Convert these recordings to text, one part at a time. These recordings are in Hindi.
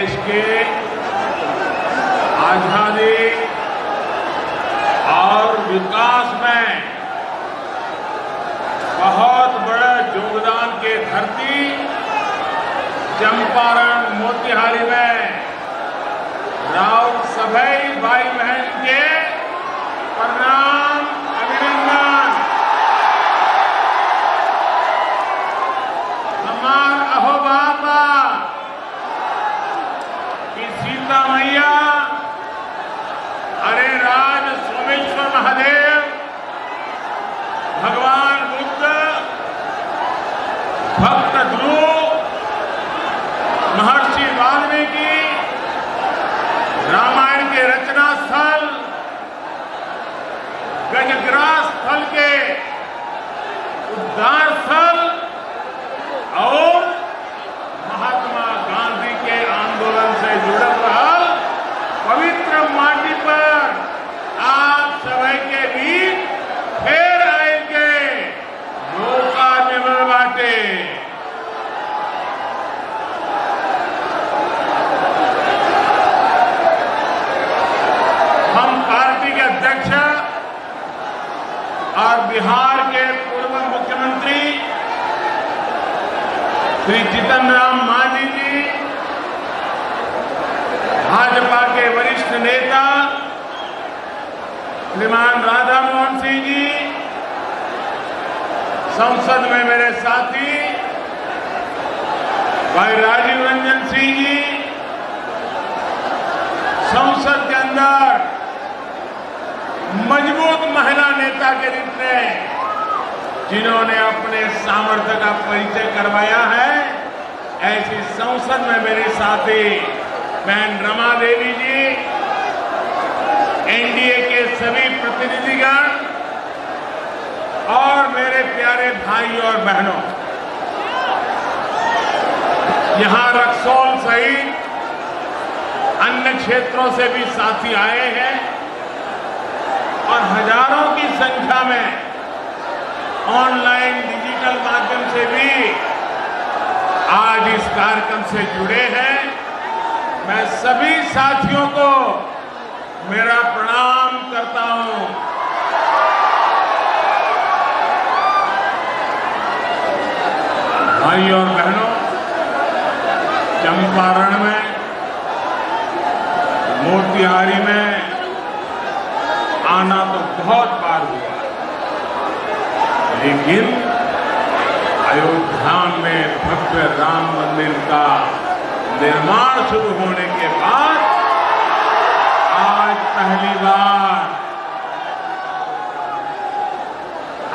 देश के आजादी और विकास में बहुत बड़ा योगदान के धरती चंपारण मोतिहारी में राउत सभी भाई बहन के प्रणाम अभिनंदन। हमार अहो बाबा की सीता मैया अरे राज सोमेश्वर महादेव भगवान बुद्ध भक्त ध्रुव महर्षि वाल्मीकि रामायण के रचना स्थल गजग्रास स्थल के उद्धार स्थल और महात्मा गांधी के आंदोलन से जुड़ल रहल पवित्र माटी पर आप सभी के बीच फिर आए के मौका मिलल बाटे। हम पार्टी के अध्यक्ष और बिहार के पूर्व मुख्यमंत्री श्री जीतन राम मांझी जी, भाजपा के वरिष्ठ नेता श्रीमान राधा मोहन सिंह जी, संसद में मेरे साथी भाई राजीव रंजन सिंह जी, संसद के अंदर मजबूत महिला नेता के रूप में जिन्होंने अपने सामर्थ्य का परिचय करवाया है, ऐसी संसद में मेरे साथी बहन रमा देवी जी, एनडीए के सभी प्रतिनिधिगण और मेरे प्यारे भाई और बहनों, यहां रक्सौल सहित अन्य क्षेत्रों से भी साथी आए हैं और हजारों की संख्या में ऑनलाइन डिजिटल माध्यम से भी आज इस कार्यक्रम से जुड़े हैं। मैं सभी साथियों को मेरा प्रणाम करता हूं। भाई और बहनों, चंपारण में, मोतिहारी में आना तो बहुत बार हुआ, लेकिन अयोध्या में भव्य राम मंदिर का निर्माण शुरू होने के बाद आज पहली बार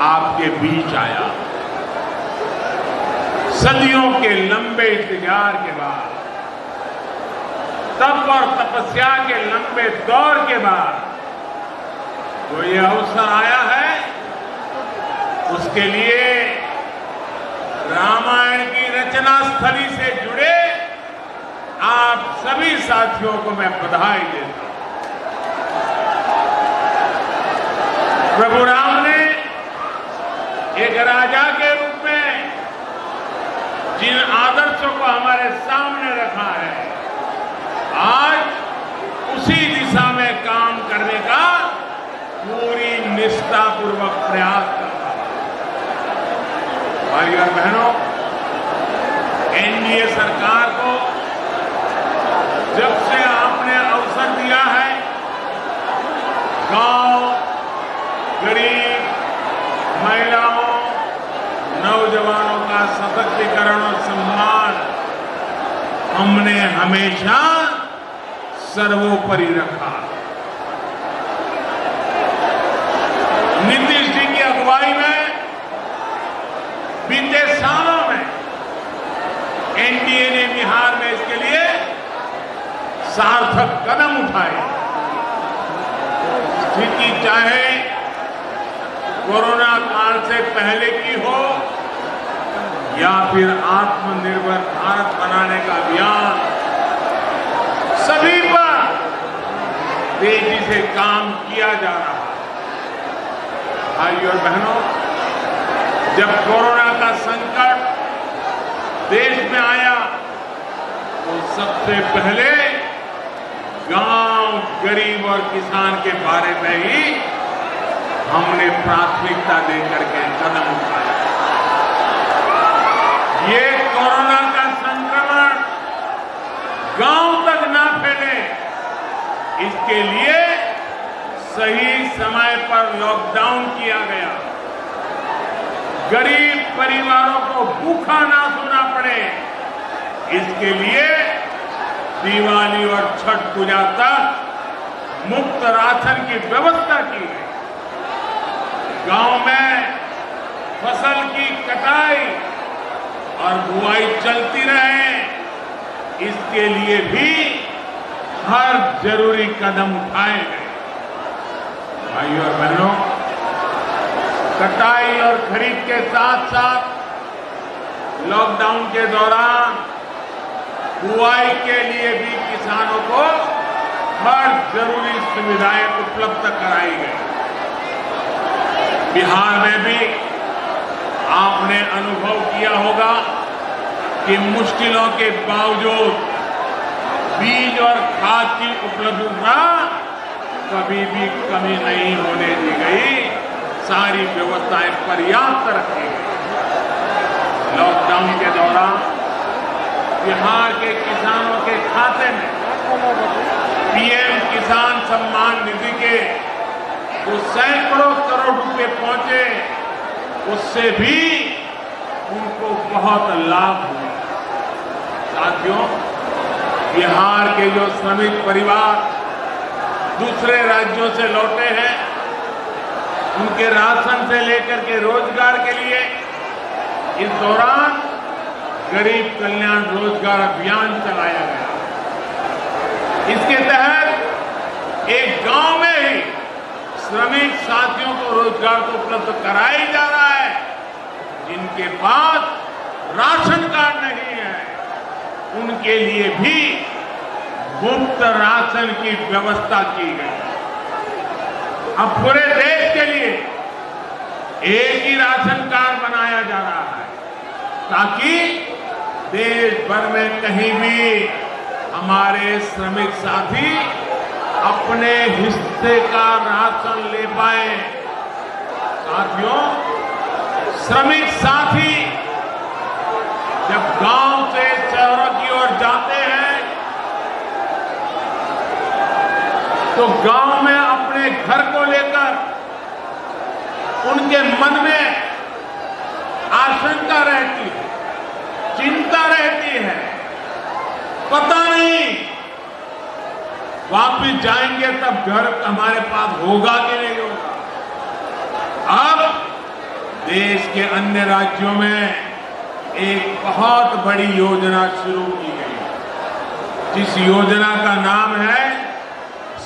आपके बीच आया। सदियों के लंबे इंतजार के बाद, तप और तपस्या के लंबे दौर के बाद तो ये अवसर आया है, उसके लिए रामायण की रचना स्थली से जुड़े आप सभी साथियों को मैं बधाई देता हूं। प्रभु राम ने एक राजा के रूप में जिन आदर्शों को हमारे सामने रखा है, आज उसी दिशा में काम करने का पूरी निष्ठापूर्वक प्रयास करता है। भाई और बहनों, एनडीए सरकार को जब से आपने अवसर दिया है, गांव, गरीब, महिलाओं, नौजवानों का सशक्तिकरण और सम्मान हमने हमेशा सर्वोपरि रखा। नीतीश जी की अगुवाई में बीते सालों में एनडीए ने बिहार में इसके लिए सार्थक कदम उठाए। स्थिति चाहे कोरोना काल से पहले की हो या फिर आत्मनिर्भर भारत बनाने का अभियान, सभी पर तेजी से काम किया जा रहा है। भाइयों और बहनों, जब कोरोना का संकट देश में आया तो सबसे पहले गांव, गरीब और किसान के बारे में ही हमने प्राथमिकता देकर के कदम उठाया। ये कोरोना का संक्रमण गांव तक ना फैले, इसके लिए सही समय पर लॉकडाउन किया गया। गरीब परिवारों को भूखा ना सोना पड़े, इसके लिए दिवाली और छठ पूजा तक मुफ्त राशन की व्यवस्था की गई। गांव में फसल की कटाई और बुआई चलती रहे, इसके लिए भी हर जरूरी कदम उठाए गए। भाइयों और बहनों, कटाई और खरीद के साथ साथ लॉकडाउन के दौरान बुआई के लिए भी किसानों को हर जरूरी सुविधाएं उपलब्ध कराई गई। बिहार में भी आपने अनुभव किया होगा कि मुश्किलों के बावजूद बीज और खाद की उपलब्धता कभी भी कमी नहीं होने दी गई। सारी व्यवस्थाएं पर्याप्त रखी गई। लॉकडाउन के दौरान बिहार के किसानों के खाते में पीएम किसान सम्मान निधि के जो सैकड़ों करोड़ रुपए पहुंचे, उससे भी उनको बहुत लाभ हुआ। साथियों, बिहार के जो श्रमिक परिवार दूसरे राज्यों से लौटे हैं, उनके राशन से लेकर के रोजगार के लिए इस दौरान गरीब कल्याण रोजगार अभियान चलाया गया। इसके तहत एक गांव में ही श्रमिक साथियों को रोजगार तो उपलब्ध कराया जा रहा है, जिनके पास राशन कार्ड नहीं है, उनके लिए भी मुफ्त राशन की व्यवस्था की गई। अब पूरे देश के लिए एक ही राशन कार्ड बनाया जा रहा है, ताकि देश भर में कहीं भी हमारे श्रमिक साथी अपने हिस्से का राशन ले पाए। साथियों, श्रमिक साथी जब गांव से शहरों की ओर जाते हैं तो गांव में अपने घर को लेकर उनके मन में आशंका रहती है, चिंता रहती है, पता नहीं वापिस जाएंगे तब घर हमारे पास होगा कि नहीं होगा। अब देश के अन्य राज्यों में एक बहुत बड़ी योजना शुरू की गई, जिस योजना का नाम है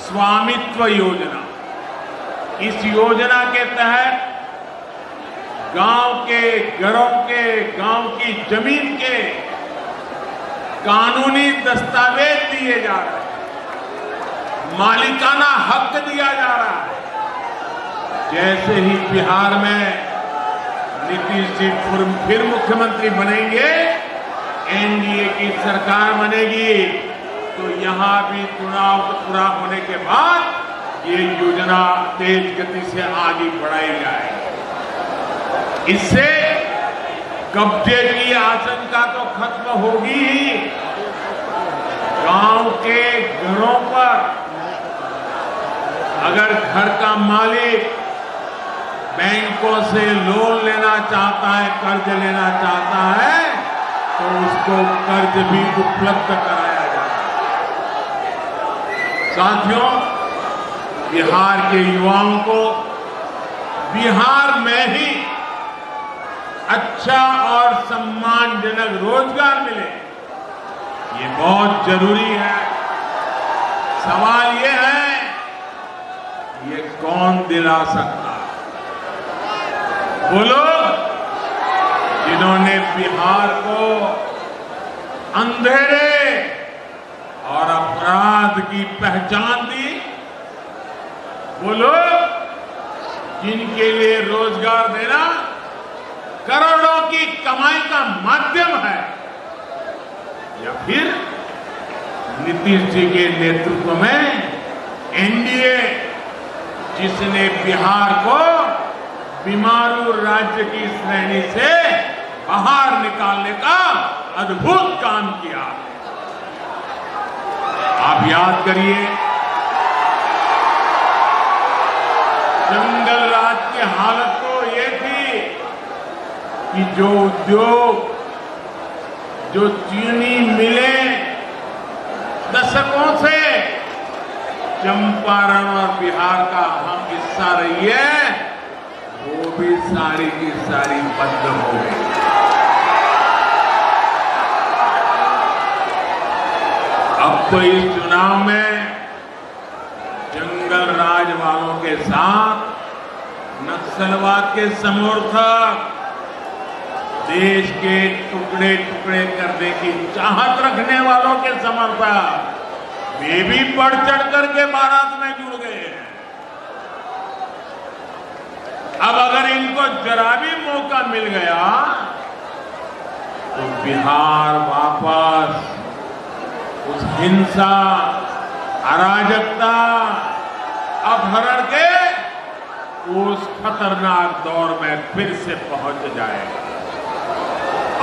स्वामित्व योजना। इस योजना के तहत गांव के घरों के, गांव की जमीन के कानूनी दस्तावेज दिए जा रहे हैं, मालिकाना हक दिया जा रहा है। जैसे ही बिहार में नीतीश जी फिर मुख्यमंत्री बनेंगे, एनडीए की सरकार बनेगी, तो यहां भी चुनाव पूरा होने के बाद ये योजना तेज गति से आगे बढ़ाई जाएगी। इससे कब्जे की आशंका तो खत्म होगी ही, गांव के घरों पर अगर घर का मालिक बैंकों से लोन लेना चाहता है, कर्ज लेना चाहता है, तो उसको कर्ज भी उपलब्ध कराया जाए। साथियों, बिहार के युवाओं को बिहार में ही अच्छा और सम्मानजनक रोजगार मिले, ये बहुत जरूरी है। सवाल ये है, ये कौन दिला सकता है? वो लोग जिन्होंने बिहार को अंधेरे और अपराध की पहचान दी, वो लोग जिनके लिए रोजगार देना करोड़ों की कमाई का माध्यम है, या फिर नीतीश जी के नेतृत्व में एनडीए, जिसने बिहार को बीमारू राज्य की श्रेणी से बाहर निकालने का अद्भुत काम किया। आप याद करिए, जंगल राज की हालत तो ये थी कि जो उद्योग, जो चीनी मिलें दशकों से चंपारण और बिहार का अहम हिस्सा रही है, वो भी सारी की सारी बंद हो गई। अब तो इस चुनाव में जंगल राज वालों के साथ नक्सलवाद के समर्थक, देश के टुकड़े टुकड़े करने की चाहत रखने वालों के समर्थक, वे भी बढ़ चढ़ करके बारात में जुड़ गए हैं। अब अगर इनको जरा भी मौका मिल गया तो बिहार वापस उस हिंसा, अराजकता, अपहरण के उस खतरनाक दौर में फिर से पहुंच जाएगा।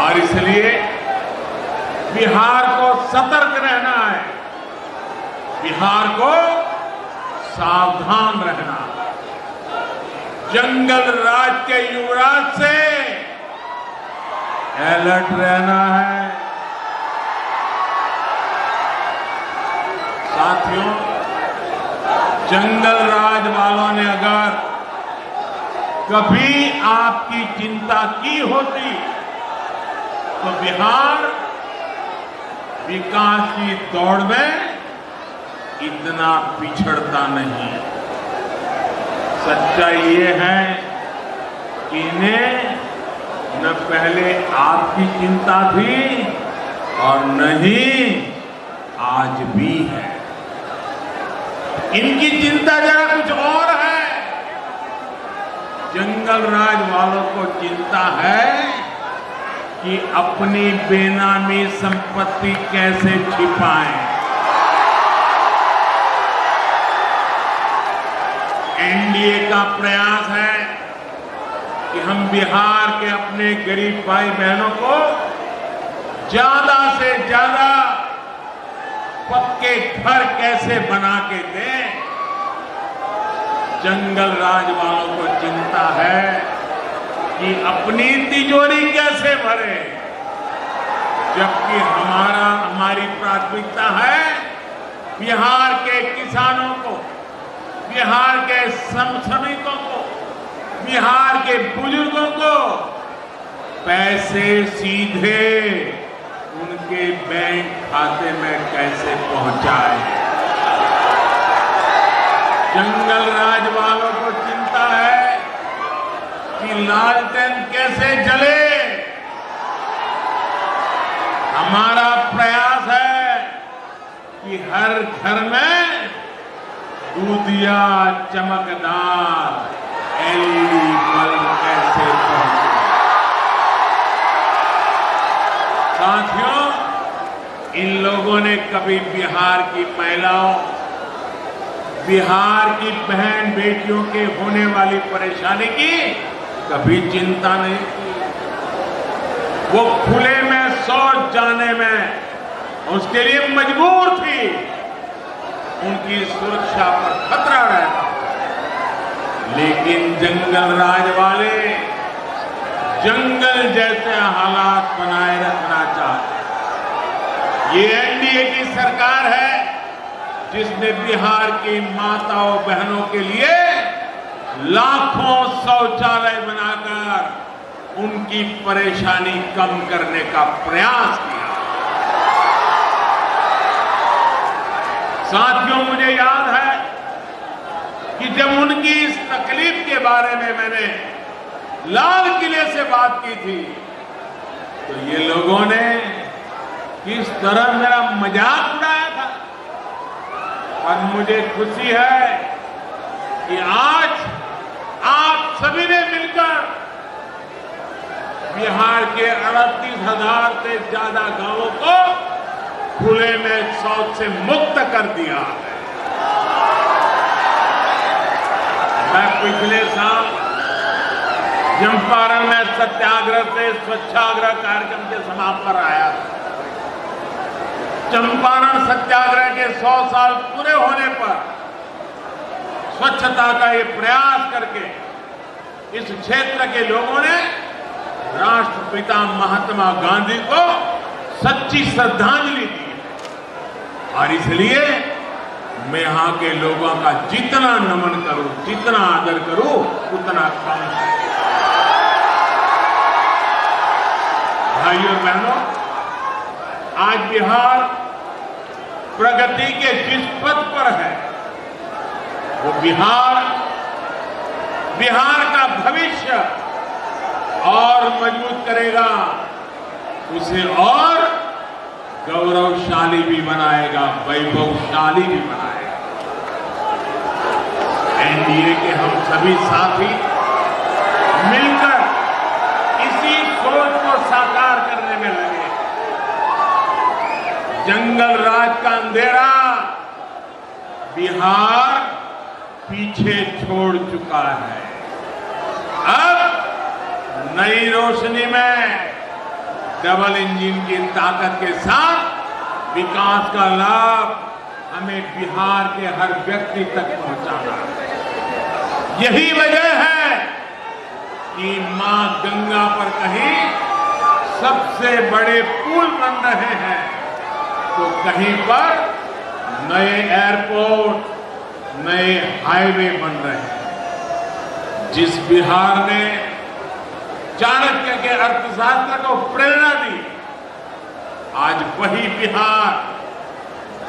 और इसलिए बिहार को सतर्क रहना है, बिहार को सावधान रहना, जंगल राज के युवराज से अलर्ट रहना है। साथियों, जंगल राज वालों ने अगर कभी आपकी चिंता की होती तो बिहार विकास की दौड़ में इतना पिछड़ता नहीं। सच्चाई ये है कि इन्हें न पहले आपकी चिंता थी और न ही आज भी है। इनकी चिंता जरा कुछ और है। जंगल राज वालों को चिंता है कि अपनी बेनामी संपत्ति कैसे छिपाएं। एनडीए का प्रयास है कि हम बिहार के अपने गरीब भाई बहनों को ज्यादा से ज्यादा पक्के घर कैसे बना के दें। जंगल राज वालों को चिंता है कि अपनी तिजोरी कैसे भरे, जबकि हमारी प्राथमिकता है बिहार के किसानों को, बिहार के श्रमिकों को, बिहार के बुजुर्गों को पैसे सीधे उनके बैंक खाते में कैसे पहुंचाए। जंगल राज वालों को चिंता है कि लालटेन कैसे जले। हमारा प्रयास है कि हर घर में दूधिया चमकदार एलईडी बल्ब कैसे पहुंचे। साथियों, इन लोगों ने कभी बिहार की महिलाओं, बिहार की बहन बेटियों के होने वाली परेशानी की कभी चिंता नहीं की। वो खुले में शौच जाने में उसके लिए मजबूर थी, उनकी सुरक्षा पर खतरा रहता। लेकिन जंगल राज वाले जंगल जैसे हालात बनाए रखना चाहते। ये एनडीए की सरकार है जिसने बिहार की माताओं बहनों के लिए लाखों शौचालय बनाकर उनकी परेशानी कम करने का प्रयास किया। साथियों, मुझे याद है कि जब उनकी इस तकलीफ के बारे में मैंने लाल किले से बात की थी तो ये लोगों ने किस तरह मेरा मजाक उड़ाया था। और मुझे खुशी है कि आज आप सभी ने मिलकर बिहार के 38,000 से ज्यादा गांवों को खुले में शौच से मुक्त कर दिया है। मैं पिछले साल चंपारण में सत्याग्रह से स्वच्छाग्रह कार्यक्रम के समाप्त पर आया था। चंपारण सत्याग्रह के 100 साल पूरे होने पर स्वच्छता का ये प्रयास करके इस क्षेत्र के लोगों ने राष्ट्रपिता महात्मा गांधी को सच्ची श्रद्धांजलि दी है। और इसलिए मैं यहां के लोगों का जितना नमन करूं, जितना आदर करूं, उतना कम है। भाइयों बहनों, आज बिहार प्रगति के जिस पथ पर है, वो बिहार का भविष्य और मजबूत करेगा, उसे और गौरवशाली भी बनाएगा, वैभवशाली भी बनाएगा। एनडीए के हम सभी साथी मिलकर इसी सोच को साकार करने में लगे। जंगल राज का अंधेरा बिहार पीछे छोड़ चुका है। अब नई रोशनी में डबल इंजन की ताकत के साथ विकास का लाभ हमें बिहार के हर व्यक्ति तक पहुंचाना है। यही वजह है कि मां गंगा पर कहीं सबसे बड़े पुल बन रहे हैं, तो कहीं पर नए एयरपोर्ट, नए हाईवे बन रहे हैं। जिस बिहार ने चाणक्य के अर्थशास्त्र को प्रेरणा दी, आज वही बिहार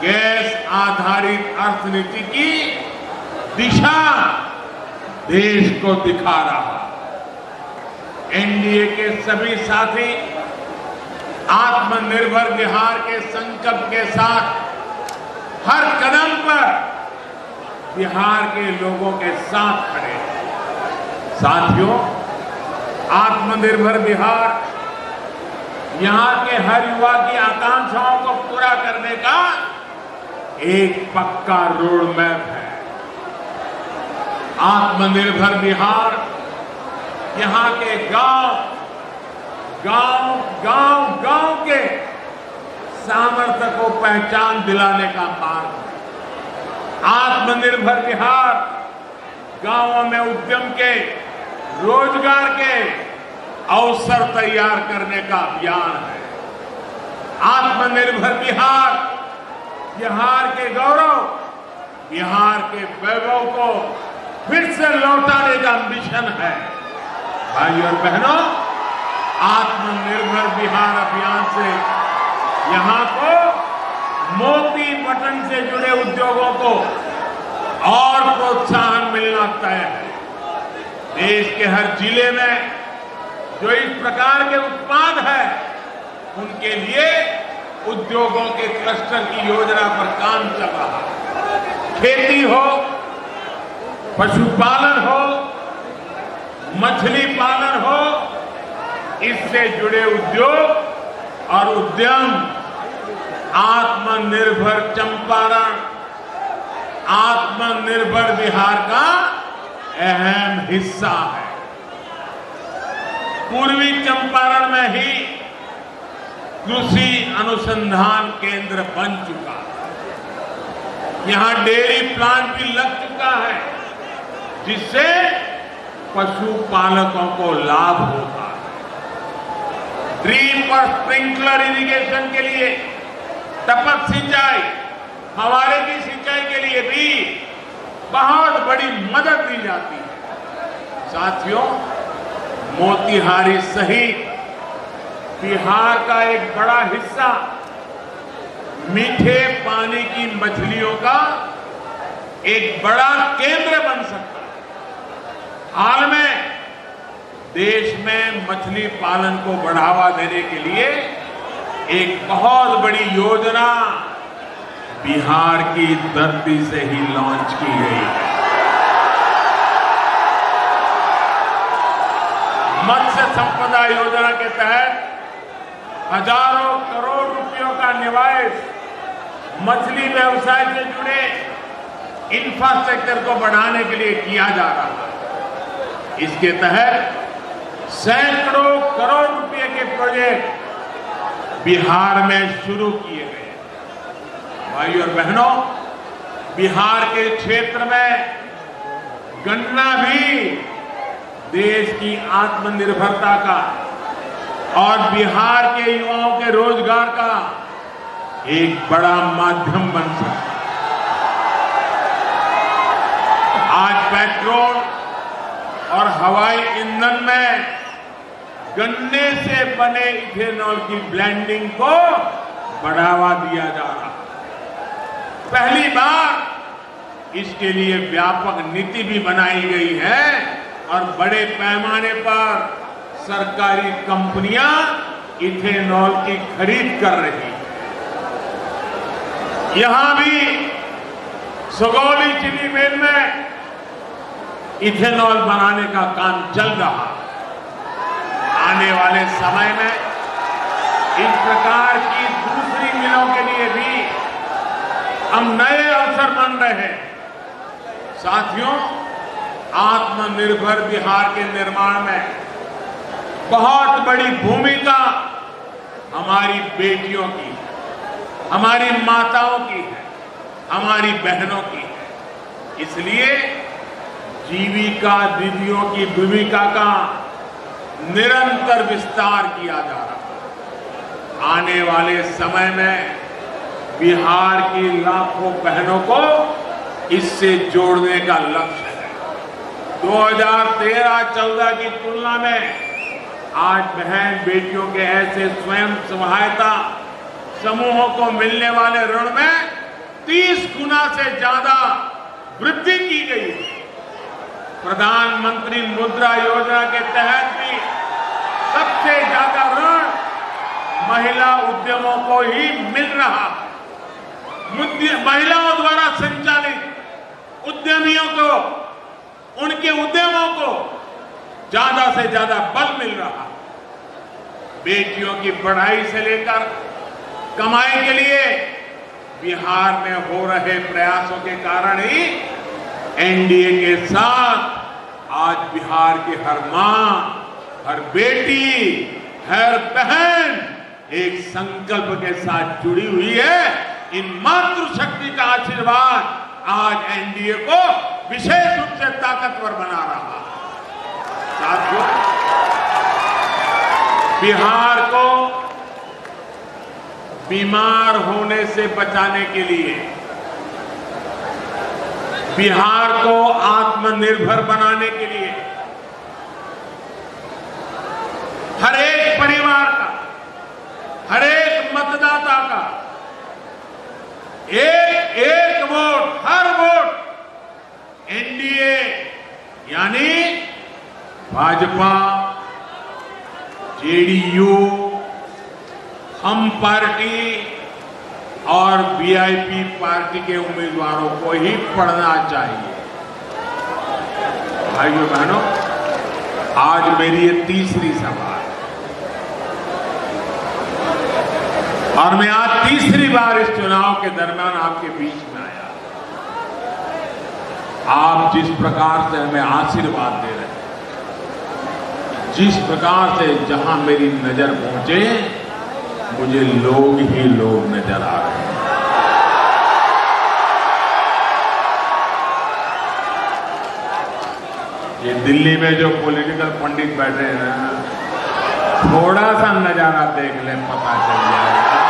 गैस आधारित अर्थनीति की दिशा देश को दिखा रहा। एनडीए के सभी साथी आत्मनिर्भर बिहार के संकल्प के साथ हर कदम पर बिहार के लोगों के साथ खड़े हैं। साथियों, आत्मनिर्भर बिहार यहां के हर युवा की आकांक्षाओं को पूरा करने का एक पक्का रोड मैप है। आत्मनिर्भर बिहार यहां के गांव के सामर्थ्य को पहचान दिलाने का मार्ग है। आत्मनिर्भर बिहार गांवों में उद्यम के, रोजगार के अवसर तैयार करने का अभियान है। आत्मनिर्भर बिहार के गौरव, बिहार के वैभव को फिर से लौटाने का मिशन है। भाइयों और बहनों, आत्मनिर्भर बिहार अभियान से यहां को मोती बटन से जुड़े उद्योगों को और प्रोत्साहन मिलना तय है। देश के हर जिले में जो इस प्रकार के उत्पाद है, उनके लिए उद्योगों के क्लस्टर की योजना पर काम चल रहा है। खेती हो, पशुपालन हो, मछली पालन हो, इससे जुड़े उद्योग और उद्यम आत्मनिर्भर चंपारण, आत्मनिर्भर बिहार का अहम हिस्सा है। पूर्वी चंपारण में ही कृषि अनुसंधान केंद्र बन चुका है। यहां डेयरी प्लांट भी लग चुका है, जिससे पशुपालकों को लाभ होता है। ड्रिप और स्प्रिंकलर इरिगेशन के लिए, टपक सिंचाई, फव्वारे की सिंचाई के लिए भी बहुत बड़ी मदद दी जाती है। साथियों, मोतिहारी सहित बिहार का एक बड़ा हिस्सा मीठे पानी की मछलियों का एक बड़ा केंद्र बन सकता है। हाल में देश में मछली पालन को बढ़ावा देने के लिए एक बहुत बड़ी योजना बिहार की धरती से ही लॉन्च की गई है। मत्स्य संपदा योजना के तहत हजारों करोड़ रुपयों व्यापारियों का निवेश मछली व्यवसाय से जुड़े इंफ्रास्ट्रक्चर को बढ़ाने के लिए किया जा रहा है। इसके तहत सैकड़ों करोड़ रुपए के प्रोजेक्ट बिहार में शुरू किए गए। भाइयों और बहनों, बिहार के क्षेत्र में गन्ना भी देश की आत्मनिर्भरता का और बिहार के युवाओं के रोजगार का एक बड़ा माध्यम बन सकता है। आज पेट्रोल और हवाई ईंधन में गन्ने से बने इथेनॉल की ब्लेंडिंग को बढ़ावा दिया जा रहा है। पहली बार इसके लिए व्यापक नीति भी बनाई गई है और बड़े पैमाने पर सरकारी कंपनियां इथेनॉल की खरीद कर रही हैं। यहां भी सुगौली चीनी मिल में इथेनॉल बनाने का काम चल रहा है। आने वाले समय में इस प्रकार की दूसरी मिलों के लिए भी हम नए अवसर बन रहे हैं। साथियों, आत्मनिर्भर बिहार के निर्माण में बहुत बड़ी भूमिका हमारी बेटियों की है, हमारी माताओं की है, हमारी बहनों की है। इसलिए जीविका दीदियों की भूमिका का निरंतर विस्तार किया जा रहा है। आने वाले समय में बिहार की लाखों बहनों को इससे जोड़ने का लक्ष्य है। 2013-14 की तुलना में आज बहन बेटियों के ऐसे स्वयं सहायता समूहों को मिलने वाले ऋण में 30 गुना से ज्यादा वृद्धि की गई है। प्रधानमंत्री मुद्रा योजना के तहत भी सबसे ज्यादा ऋण महिला उद्यमों को ही मिल रहा है। महिलाओं द्वारा संचालित उद्यमियों को, उनके उद्यमों को ज्यादा से ज्यादा बल मिल रहा है। बेटियों की पढ़ाई से लेकर कमाई के लिए बिहार में हो रहे प्रयासों के कारण ही एनडीए के साथ आज बिहार की हर मां, हर बेटी, हर बहन एक संकल्प के साथ जुड़ी हुई है। इन मातृशक्ति का आशीर्वाद आज एनडीए को विशेष रूप से ताकतवर बना रहा है। साथियों, बिहार को बीमार होने से बचाने के लिए, बिहार को आत्मनिर्भर बनाने के लिए हर एक परिवार का, हर एक मतदाता का एक एक वोट, हर वोट एनडीए यानी भाजपा, जेडीयू, हम पार्टी और वीआईपी पार्टी के उम्मीदवारों को ही पढ़ना चाहिए। भाइयों बहनों, आज मेरी ये तीसरी सभा है और मैं आज तीसरी बार इस चुनाव के दरमियान आपके बीच में आया। आप जिस प्रकार से हमें आशीर्वाद दे रहे हैं, जिस प्रकार से जहां मेरी नजर पहुंचे मुझे लोग ही लोग नजर आ रहे हैं। ये दिल्ली में जो पॉलिटिकल पंडित बैठे हैं ना, थोड़ा सा नजारा देख लें, पता चल जाएगा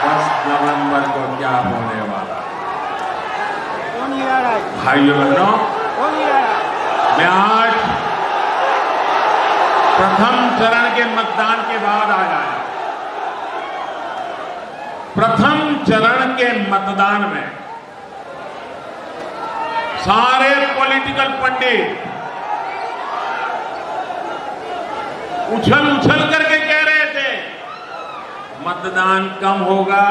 10 नवंबर को क्या होने वाला है। भाइयों बहनों, मैं आज प्रथम चरण के मतदान के बाद आया। प्रथम चरण के मतदान में सारे पॉलिटिकल पंडित उछल उछल करके कह रहे थे मतदान कम होगा,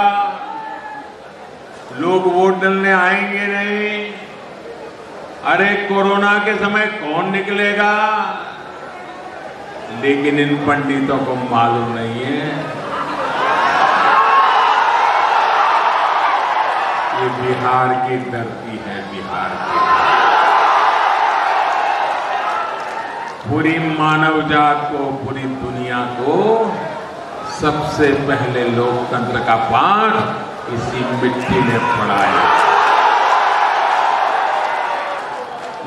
लोग वोट डालने आएंगे नहीं, अरे कोरोना के समय कौन निकलेगा। लेकिन इन पंडितों को मालूम नहीं है ये बिहार की धरती है, बिहार की। पूरी मानव जात को, पूरी दुनिया को सबसे पहले लोकतंत्र का पाठ इसी मिट्टी ने पढ़ाया।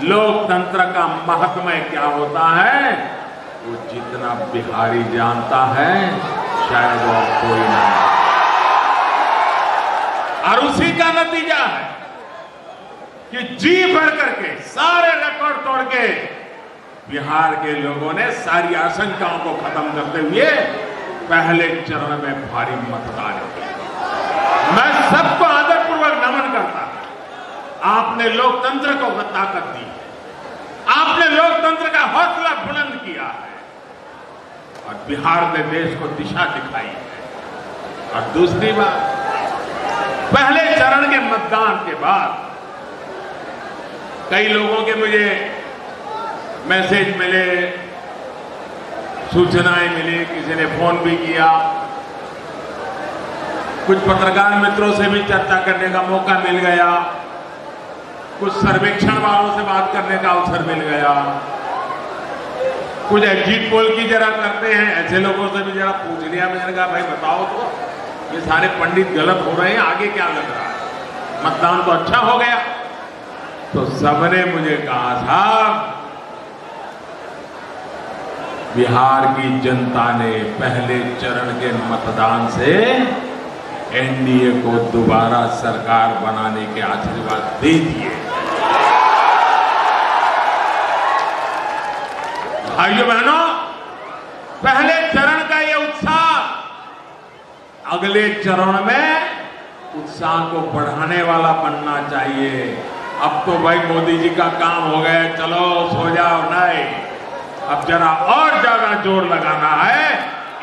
लोकतंत्र का महत्व क्या होता है, वो जितना बिहारी जानता है शायद और कोई नहीं। और उसी का नतीजा है कि जी भर करके सारे रिकॉर्ड तोड़ के बिहार के लोगों ने सारी आशंकाओं को खत्म करते हुए पहले चरण में भारी मतदान किया। मैं सबको आदरपूर्वक नमन करता हूं। आपने लोकतंत्र को ताकत दी, आपने लोकतंत्र का हौसला बुलंद किया है और बिहार ने देश को दिशा दिखाई है। और दूसरी बात, पहले चरण के मतदान के बाद कई लोगों के मुझे मैसेज मिले, सूचनाएं मिली, किसी ने फोन भी किया, कुछ पत्रकार मित्रों से भी चर्चा करने का मौका मिल गया, कुछ सर्वेक्षण वालों से बात करने का अवसर मिल गया, कुछ एग्जिट पोल की जरा करते हैं ऐसे लोगों से भी जरा पूछ लिया। मैंने कहा भाई बताओ तो ये सारे पंडित गलत हो रहे हैं, आगे क्या लग रहा है, मतदान तो अच्छा हो गया। तो सबने मुझे कहा साहब, बिहार की जनता ने पहले चरण के मतदान से एनडीए को दोबारा सरकार बनाने के आशीर्वाद दे दिए। भाइयों बहनों, पहले चरण का ये उत्साह अगले चरण में उत्साह को बढ़ाने वाला बनना चाहिए। अब तो भाई मोदी जी का काम हो गया, चलो सो जाओ, नहीं, अब जरा और ज्यादा जोर लगाना है,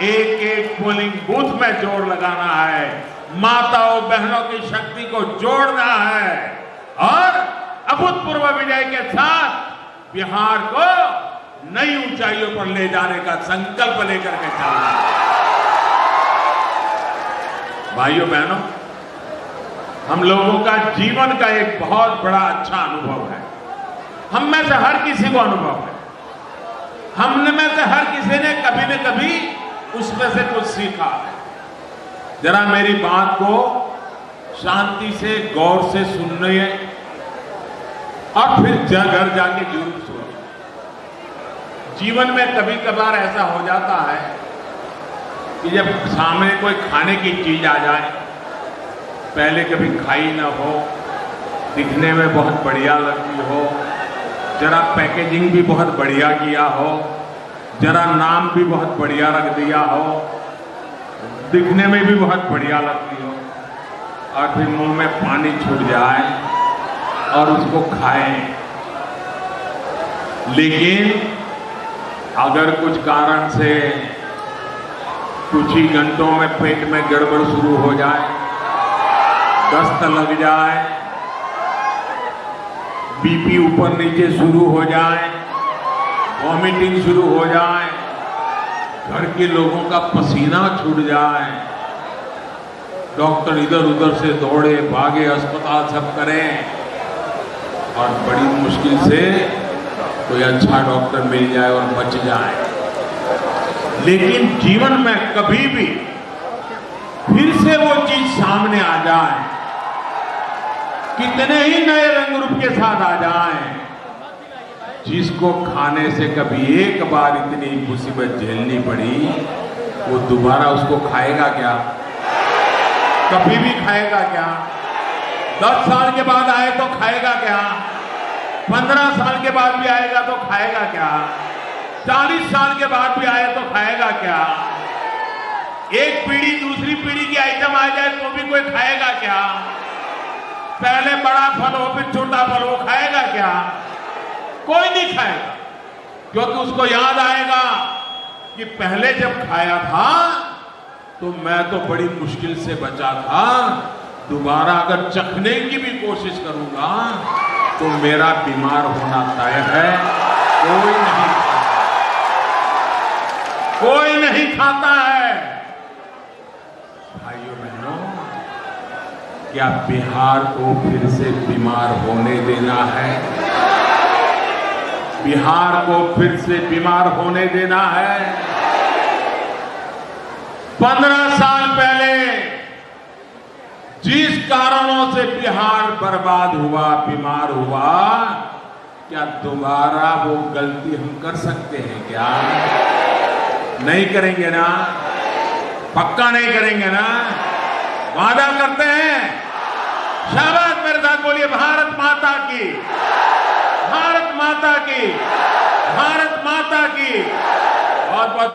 एक एक पोलिंग बूथ में जोर लगाना है, माताओं बहनों की शक्ति को जोड़ना है और अभूतपूर्व विजय के साथ बिहार को नई ऊंचाइयों पर ले जाने का संकल्प लेकर के चलना है। भाइयों बहनों, हम लोगों का जीवन का एक बहुत बड़ा अच्छा अनुभव है। हम में से हर किसी को अनुभव है, हम में से हर किसी ने कभी न कभी उसमें से कुछ सीखा है। जरा मेरी बात को शांति से, गौर से सुनिए और फिर घर जाके जरूर सुनिए। जीवन में कभी कभार ऐसा हो जाता है कि जब सामने कोई खाने की चीज आ जाए, पहले कभी खाई ना हो, दिखने में बहुत बढ़िया लगती हो, जरा पैकेजिंग भी बहुत बढ़िया किया हो, जरा नाम भी बहुत बढ़िया रख दिया हो, दिखने में भी बहुत बढ़िया लगती हो, और फिर मुंह में पानी छूट जाए और उसको खाएं। लेकिन अगर कुछ कारण से कुछ ही घंटों में पेट में गड़बड़ शुरू हो जाए, दस्त लग जाए, बीपी ऊपर नीचे शुरू हो जाए, वॉमिटिंग शुरू हो जाए, घर के लोगों का पसीना छूट जाए, डॉक्टर इधर उधर से दौड़े भागे, अस्पताल सब करें और बड़ी मुश्किल से कोई अच्छा डॉक्टर मिल जाए और बच जाए। लेकिन जीवन में कभी भी फिर से वो चीज सामने आ जाए, कितने ही नए रंग रूप के साथ आ जाएं, जिसको खाने से कभी एक बार इतनी मुसीबत झेलनी पड़ी, वो दोबारा उसको खाएगा क्या? कभी भी खाएगा क्या? 10 साल के बाद आए तो खाएगा क्या? 15 साल के बाद भी आएगा तो खाएगा क्या? 40 साल के बाद भी आए तो खाएगा क्या? एक पीढ़ी दूसरी पीढ़ी की आइटम आ जाए तो भी कोई खाएगा क्या? पहले बड़ा फल हो फिर छोटा फल हो, खाएगा क्या? कोई नहीं खाएगा, क्योंकि उसको याद आएगा कि पहले जब खाया था तो मैं तो बड़ी मुश्किल से बचा था, दोबारा अगर चखने की भी कोशिश करूंगा तो मेरा बीमार होना तय है। कोई नहीं खाता है। भाइयों बहनों, क्या बिहार को फिर से बीमार होने देना है? बिहार को फिर से बीमार होने देना है? 15 साल पहले जिस कारणों से बिहार बर्बाद हुआ, बीमार हुआ, क्या दोबारा वो गलती हम कर सकते हैं क्या? नहीं करेंगे ना? पक्का नहीं करेंगे ना? वादा करते हैं? शाबाश, मेरे साथ बोलिए, भारत माता की, भारत माता की, भारत माता की। बहुत बहुत